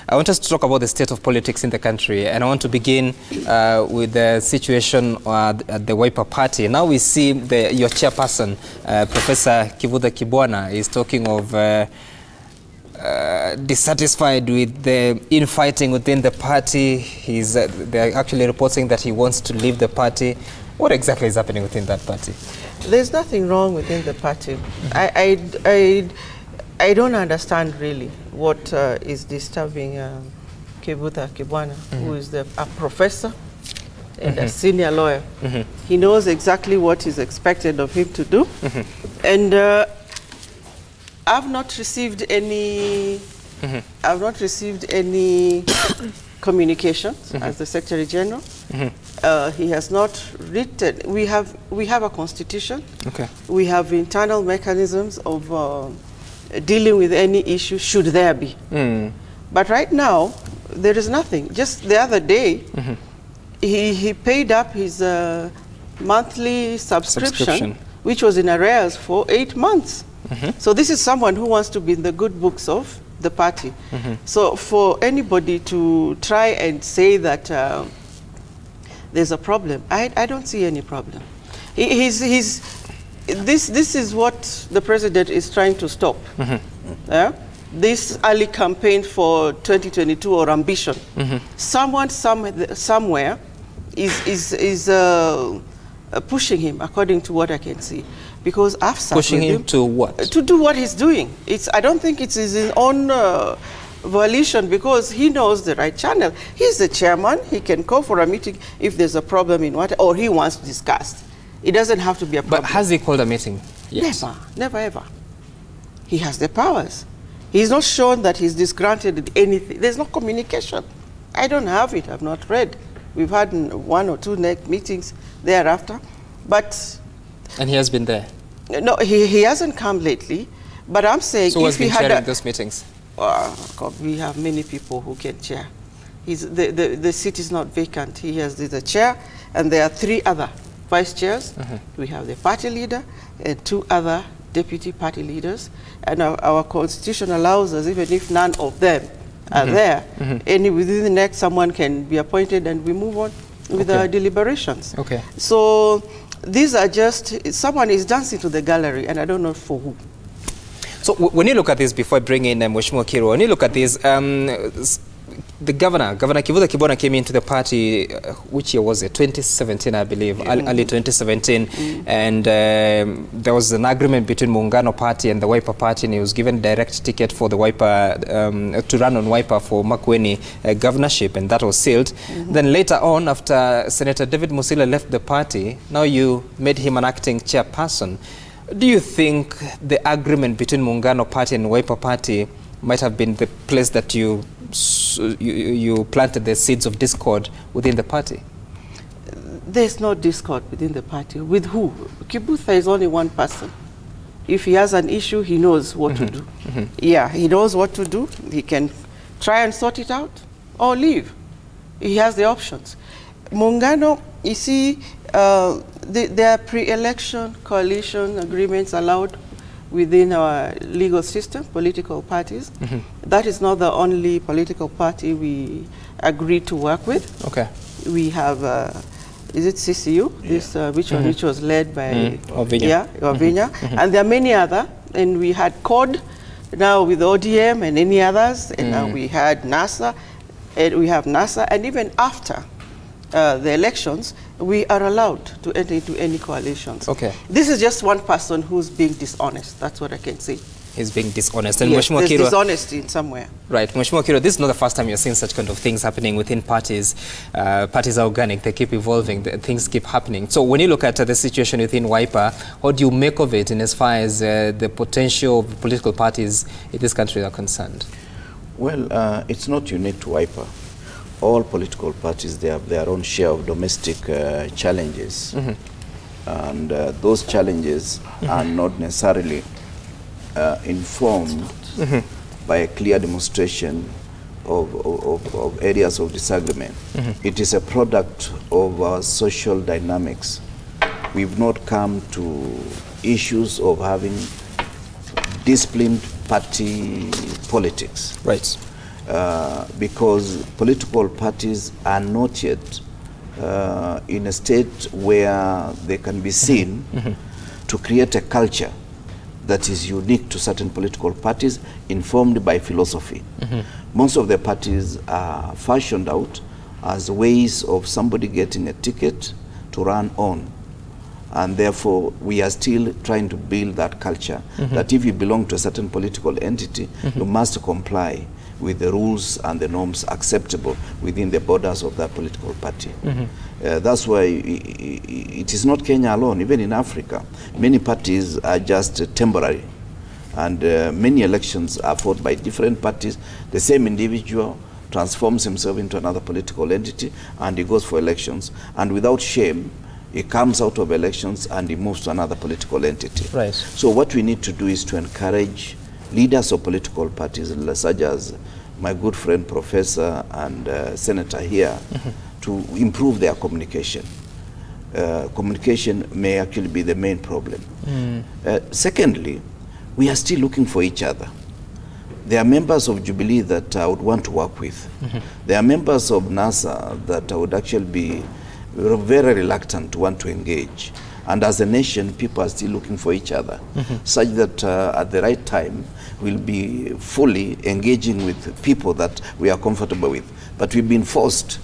I want us to talk about the state of politics in the country, and I want to begin with the situation at the Wiper Party. Now we see your chairperson, Professor Kipruto Arap Kirwa, is talking of dissatisfied with the infighting within the party. They're actually reporting that he wants to leave the party. What exactly is happening within that party? There's nothing wrong within the party. I don't understand really what is disturbing Kipruto Arap Kirwa, who is a professor and a senior lawyer. He knows exactly what is expected of him to do. And I've not received any communications as the Secretary General. He has not written. We have a constitution. Okay. We have internal mechanisms of dealing with any issue should there be. But right now there is nothing. Just the other day he paid up his monthly subscription, which was in arrears for 8 months. So this is someone who wants to be in the good books of the party. So for anybody to try and say that there's a problem, I don't see any problem. This is what the president is trying to stop. This early campaign for 2022 or ambition. Someone somewhere is pushing him, according to what I can see. Because I've sat pushing with him to what? To do what he's doing. I don't think it's his own volition, because he knows the right channel. He's the chairman. He can call for a meeting if there's a problem in what, or he wants to discuss. It doesn't have to be a problem. But has he called a meeting? Yes. Never ever. He has the powers. He's not shown that he's disgranted anything. There's no communication. I don't have it. I've not read. We've had 1 or 2 meetings thereafter. And he has been there? No, he hasn't come lately. But I'm saying, so if he had chairing those meetings? God, we have many people who can chair. The seat is not vacant. He has the chair, and there are 3 other vice chairs. We have the party leader and 2 other deputy party leaders. And our constitution allows us, even if none of them are there, within the next someone can be appointed, and we move on with our deliberations. Okay. So these are just, someone is dancing to the gallery, and I don't know for who. So when you look at this, before I bring in Mheshimiwa Kirwa, when you look at this, the Governor Kipruto Kirwa came into the party, which year was it? 2017, I believe, early 2017. And there was an agreement between Muungano Party and the Wiper Party, and he was given direct ticket for the Wiper, to run on Wiper for Makueni governorship, and that was sealed. Then later on, after Senator David Musila left the party, now you made him an acting chairperson. Do you think the agreement between Muungano Party and Wiper Party might have been the place that you planted the seeds of discord within the party? There's no discord within the party. With who? Kipruto is only one person. If he has an issue, he knows what to do. Yeah, he knows what to do. He can try and sort it out or leave. He has the options. Muungano, you see, there are pre-election coalition agreements allowed within our legal system, political parties. That is not the only political party we agreed to work with. Okay. We have, is it CCU? This, which was led by Ovinya. Yeah, Ovinya. And there are many other. And we had COD, now with ODM and any others. And now we had NASA, and we have NASA. And even after the elections, we are allowed to enter into any coalitions. Okay. This is just one person who's being dishonest. That's what I can say. He's being dishonest. And yes, there's dishonesty in somewhere. Right. Mheshimiwa Kirwa, this is not the first time you're seeing such kind of things happening within parties. Parties are organic. They keep evolving. Things keep happening. So when you look at the situation within Wiper, what do you make of it in as far as the potential of political parties in this country are concerned? Well, it's not unique to Wiper. All political parties, they have their own share of domestic challenges. And those challenges are not necessarily informed by a clear demonstration of areas of disagreement. It is a product of our social dynamics. We've not come to issues of having disciplined party politics. Right. because political parties are not yet in a state where they can be seen to create a culture that is unique to certain political parties, informed by philosophy. Most of the parties are fashioned out as ways of somebody getting a ticket to run on. And therefore, we are still trying to build that culture, that if you belong to a certain political entity, you must comply with the rules and the norms acceptable within the borders of that political party. That's why it is not Kenya alone. Even in Africa, many parties are just temporary. And many elections are fought by different parties. The same individual transforms himself into another political entity, and he goes for elections. And without shame, he comes out of elections and he moves to another political entity. Right. So what we need to do is to encourage leaders of political parties, such as my good friend Professor and Senator here, to improve their communication. Communication may actually be the main problem. Secondly, we are still looking for each other. There are members of Jubilee that I would want to work with. There are members of NASA that I would actually be very reluctant to want to engage. And as a nation, people are still looking for each other, such that at the right time, we'll be fully engaging with people that we are comfortable with. But we've been forced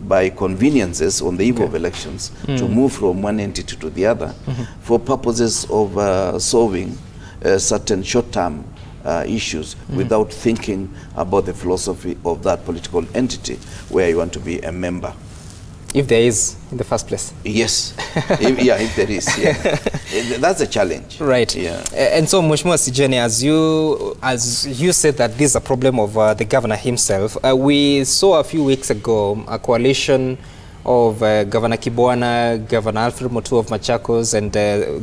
by conveniences on the eve of elections to move from one entity to the other for purposes of solving certain short-term issues without thinking about the philosophy of that political entity where you want to be a member. If there is, in the first place. Yes. If there is, yeah. That's a challenge. Right. Yeah. And so, Mheshimiwa Sijeni, as you said that this is a problem of the governor himself, we saw a few weeks ago a coalition of Governor Kibwana, Governor Alfred Mutua of Machakos, and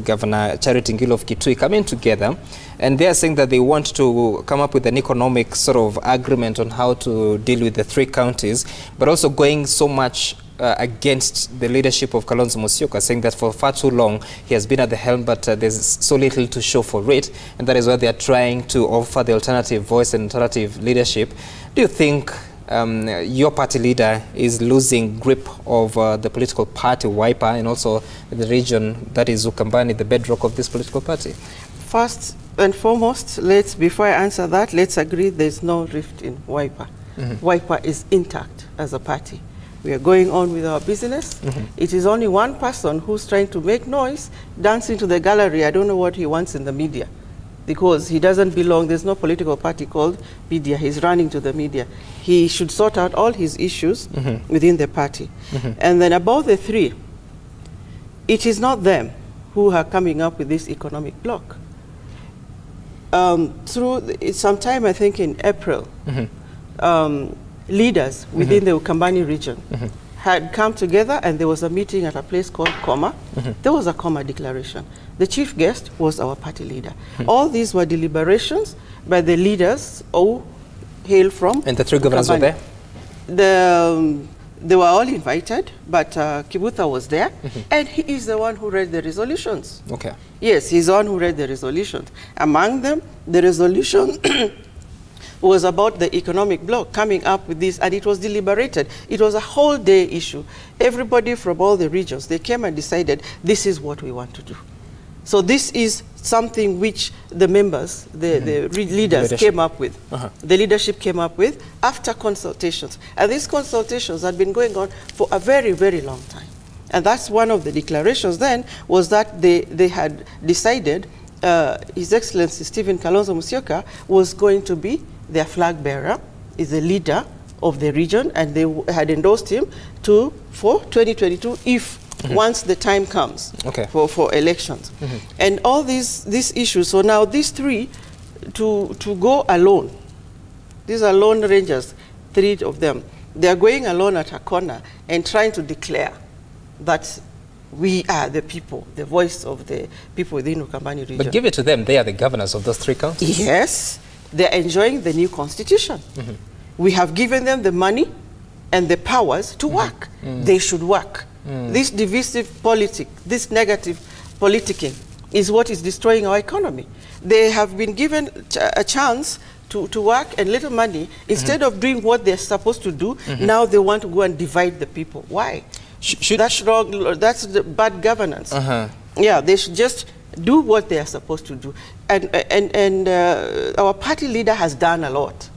Governor Charity Ngilu of Kitui coming together, and they are saying that they want to come up with an economic sort of agreement on how to deal with the 3 counties, but also going so much against the leadership of Kalonzo Musyoka, saying that for far too long he has been at the helm, but there's so little to show for it, and that is why they are trying to offer the alternative voice and alternative leadership. Do you think your party leader is losing grip of the political party Wiper, and also the region that is Ukambani, the bedrock of this political party? First and foremost, before I answer that, let's agree there's no rift in Wiper. Wiper is intact as a party. We are going on with our business. It is only one person who's trying to make noise, dance into the gallery. I don't know what he wants in the media, because he doesn't belong. There's no political party called media. He's running to the media. He should sort out all his issues within the party. And then about the 3, it is not them who are coming up with this economic bloc. Sometime, I think in April, leaders within the Ukambani region had come together, and there was a meeting at a place called Koma. There was a Koma declaration. The chief guest was our party leader. All these were deliberations by the leaders who hail from And the 3 governors were there? They were all invited, but Kipruto was there, and he is the one who read the resolutions. Okay. Yes, he's the one who read the resolutions. Among them, the resolution was about the economic bloc coming up with this, and it was deliberated. It was a whole day issue. Everybody from all the regions, they came and decided this is what we want to do. So this is something which the members, the leaders came up with. The leadership came up with after consultations. And these consultations had been going on for a very, very long time. And that's one of the declarations then, was that they had decided His Excellency Stephen Kalonzo Musyoka was going to be their flag bearer, is the leader of the region, and they had endorsed him for 2022 if once the time comes for elections. And all these issues, so now these 3 to go alone, these are lone rangers, 3 of them, they are going alone at a corner and trying to declare that we are the people, the voice of the people within Ukambani region. But give it to them, they are the governors of those 3 counties. Yes, they're enjoying the new constitution. We have given them the money and the powers to work. They should work. This divisive politics, this negative politicking is what is destroying our economy. They have been given a chance to work and little money, instead of doing what they're supposed to do, now they want to go and divide the people. Why? That's wrong. That's the bad governance. Yeah, they should just do what they are supposed to do. And our party leader has done a lot.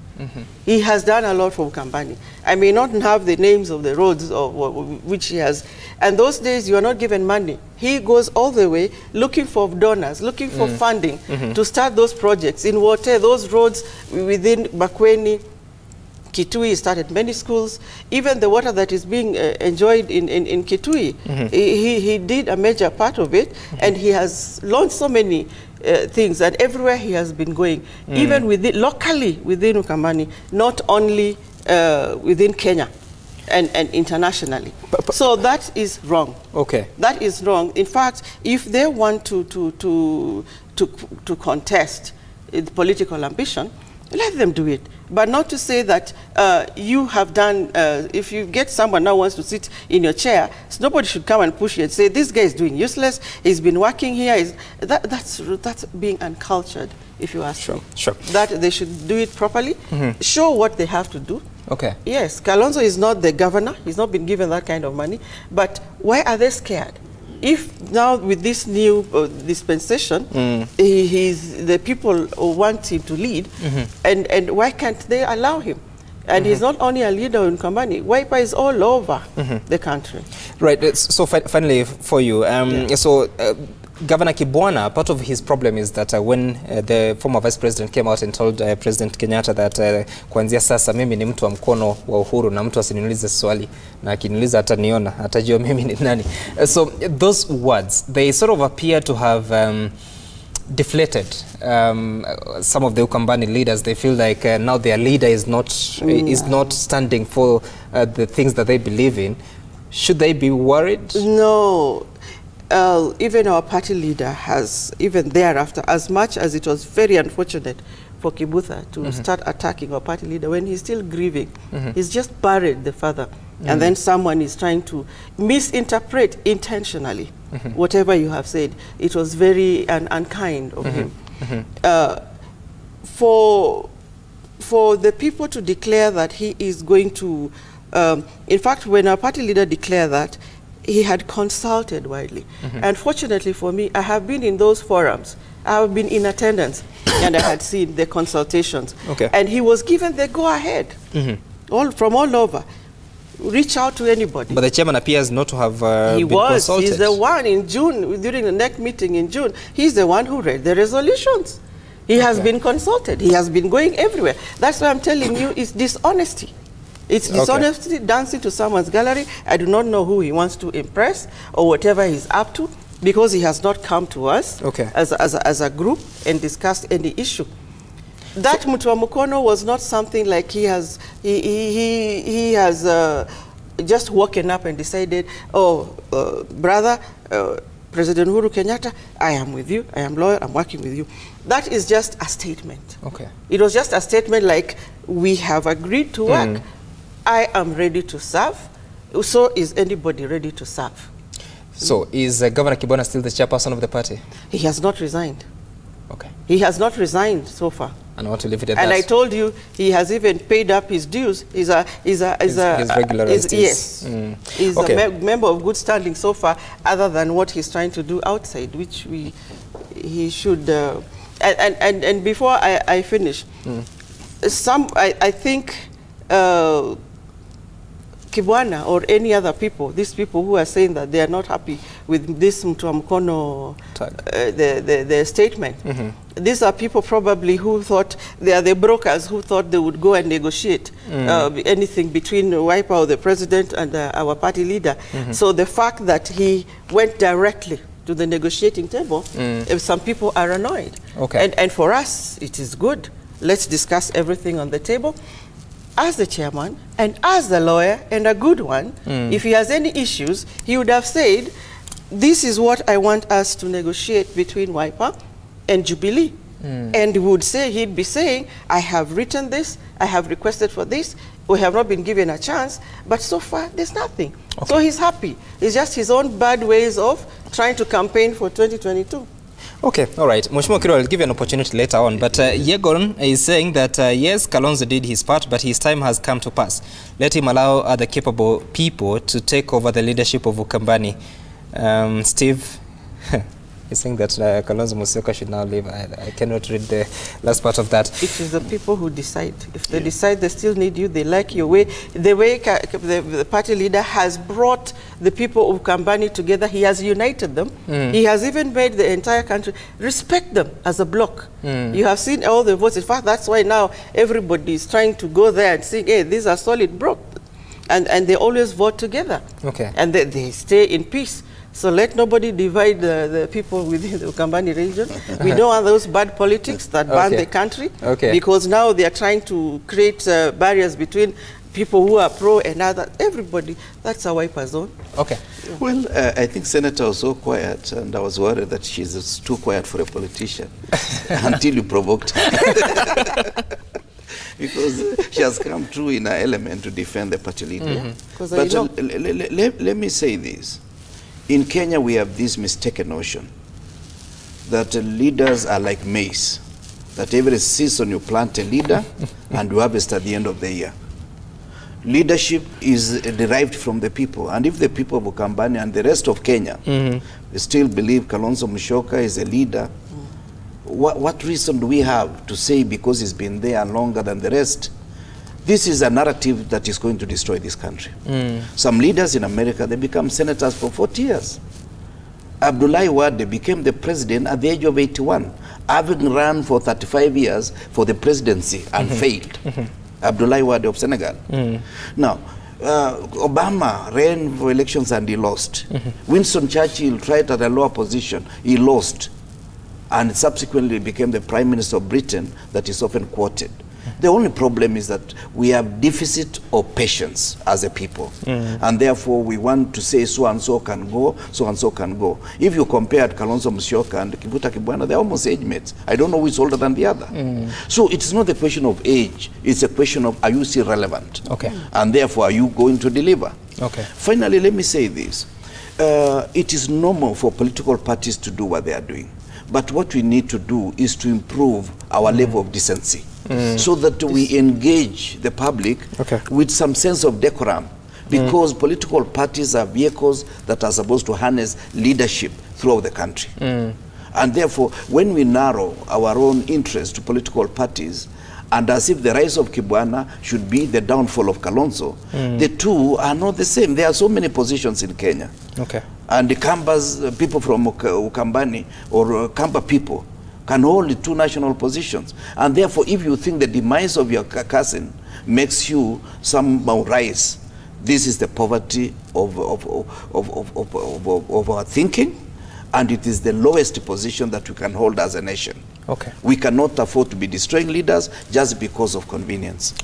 He has done a lot for Ukambani. I may not have the names of the roads which he has. And those days, you are not given money. He goes all the way looking for donors, looking for funding to start those projects. In Wote, those roads within Bakweni, Kitui started many schools. Even the water that is being enjoyed in Kitui, he did a major part of it, and he has launched so many things, and everywhere he has been going, even locally within Ukambani, not only within Kenya and internationally. So that is wrong. Okay. That is wrong. In fact, if they want to contest political ambition, let them do it. But not to say that you have done, if you get someone now wants to sit in your chair, so nobody should come and push you and say, this guy is doing useless, he's been working here. That's being uncultured, if you ask me. Sure. That they should do it properly, show what they have to do. Okay. Yes, Kalonzo is not the governor, he's not been given that kind of money, but why are they scared? If now with this new dispensation, the people want him to lead, and why can't they allow him? And he's not only a leader in Ukambani, Wiper is all over the country. Right, so finally for you, Governor Kibwana, part of his problem is that when the former vice president came out and told President Kenyatta that kuanzia sasa mimi ni mtu wa mkono wa uhuru na mtu asiniulize swali na akiniuliza ataniona atajua mimi ni nani. So those words, they sort of appear to have deflated some of the Ukambani leaders. They feel like now their leader is not standing for the things that they believe in. Should they be worried? No. Even our party leader has, even thereafter, as much as it was very unfortunate for Kibutha to start attacking our party leader when he's still grieving, he's just buried the father. And then someone is trying to misinterpret intentionally whatever you have said. It was very unkind of him. For the people to declare that he is going to, in fact, when our party leader declared that, he had consulted widely. And fortunately for me, I have been in those forums. I have been in attendance, and I had seen the consultations. Okay. And he was given the go-ahead from all over. Reach out to anybody. But the chairman appears not to have been consulted. He's the one in June, during the next meeting in June, he's the one who read the resolutions. He has been consulted. He has been going everywhere. That's why I'm telling you, it's dishonesty. It's dishonesty, dancing to someone's gallery. I do not know who he wants to impress or whatever he's up to, because he has not come to us as a group and discussed any issue. That Mtu wa Mukono was not something like he has just woken up and decided, brother, President Uhuru Kenyatta, I am with you, I am loyal, I'm working with you. That is just a statement. Okay. It was just a statement like, we have agreed to work. I am ready to serve. So is anybody ready to serve? So is Governor Kibwana still the chairperson of the party? He has not resigned. Okay. He has not resigned so far. And I want to leave it at that. And I told you, he has even paid up his dues. He's regularized. Yes. He's a member of good standing so far, other than what he's trying to do outside, which he should. And before I finish, I think Kibwana or any other people, these people who are saying that they are not happy with this Mtu wa Mukono the statement, these are people probably who thought, they are the brokers who thought they would go and negotiate anything between Wiper or the president and our party leader. So the fact that he went directly to the negotiating table, some people are annoyed. And for us, it is good. Let's discuss everything on the table. As the chairman and as the lawyer, and a good one, if he has any issues, he would have said, this is what I want us to negotiate between Wiper and Jubilee. And he'd be saying, I have written this, I have requested for this, we have not been given a chance, but so far there's nothing. So he's happy. It's just his own bad ways of trying to campaign for 2022. Okay, all right. Mheshimiwa Kirwa, I'll give you an opportunity later on. But Yegon is saying that, yes, Kalonzo did his part, but his time has come to pass. Let him allow other capable people to take over the leadership of Ukambani. Steve is saying that Kalonzo Musyoka should now leave. I cannot read the last part of that. It is the people who decide. If they decide they still need you, they like your way. The way the party leader has brought the people of Ukambani together, he has united them. He has even made the entire country respect them as a bloc. You have seen all the votes. In fact, that's why now everybody is trying to go there and say, hey, these are solid bloc. And they always vote together. Okay. And they stay in peace. So let nobody divide the people within the Ukambani region. We don't want those bad politics that ban the country. Because now they are trying to create barriers between people who are pro and other. Everybody, that's a wiper zone. Okay. Well, I think Senator was so quiet, and I was worried that she's too quiet for a politician until you provoked her. Because she has come through in her element to defend the party leader. But let me say this. In Kenya, we have this mistaken notion that leaders are like maize, that every season you plant a leader and you harvest at the end of the year. Leadership is derived from the people, and if the people of Ukambani and the rest of Kenya still believe Kalonzo Musyoka is a leader, what reason do we have to say because he's been there longer than the rest? This is a narrative that is going to destroy this country. Some leaders in America, they become senators for 40 years. Abdoulaye Wade became the president at the age of 81, having run for 35 years for the presidency and failed. Abdoulaye Wade of Senegal. Now, Obama ran for elections and he lost. Winston Churchill tried at a lower position, he lost, and subsequently became the Prime Minister of Britain that is often quoted. The only problem is that we have deficit of patience as a people. And therefore we want to say so and so can go, so and so can go. If you compare Kalonzo Musyoka and Kipruto Arap Kirwa, they're almost age mates. I don't know who is older than the other. So it's not a question of age, it's a question of are you still relevant? And therefore are you going to deliver? Finally, let me say this. It is normal for political parties to do what they are doing. But what we need to do is to improve our level of decency. So that we engage the public with some sense of decorum, because political parties are vehicles that are supposed to harness leadership throughout the country. And therefore, when we narrow our own interest to political parties, and as if the rise of Kibwana should be the downfall of Kalonzo, the two are not the same. There are so many positions in Kenya. And the Kambas, people from Ukambani or Kamba people, can hold two national positions. And therefore, if you think the demise of your cousin makes you somehow rise, this is the poverty of our thinking, and it is the lowest position that we can hold as a nation. We cannot afford to be destroying leaders just because of convenience.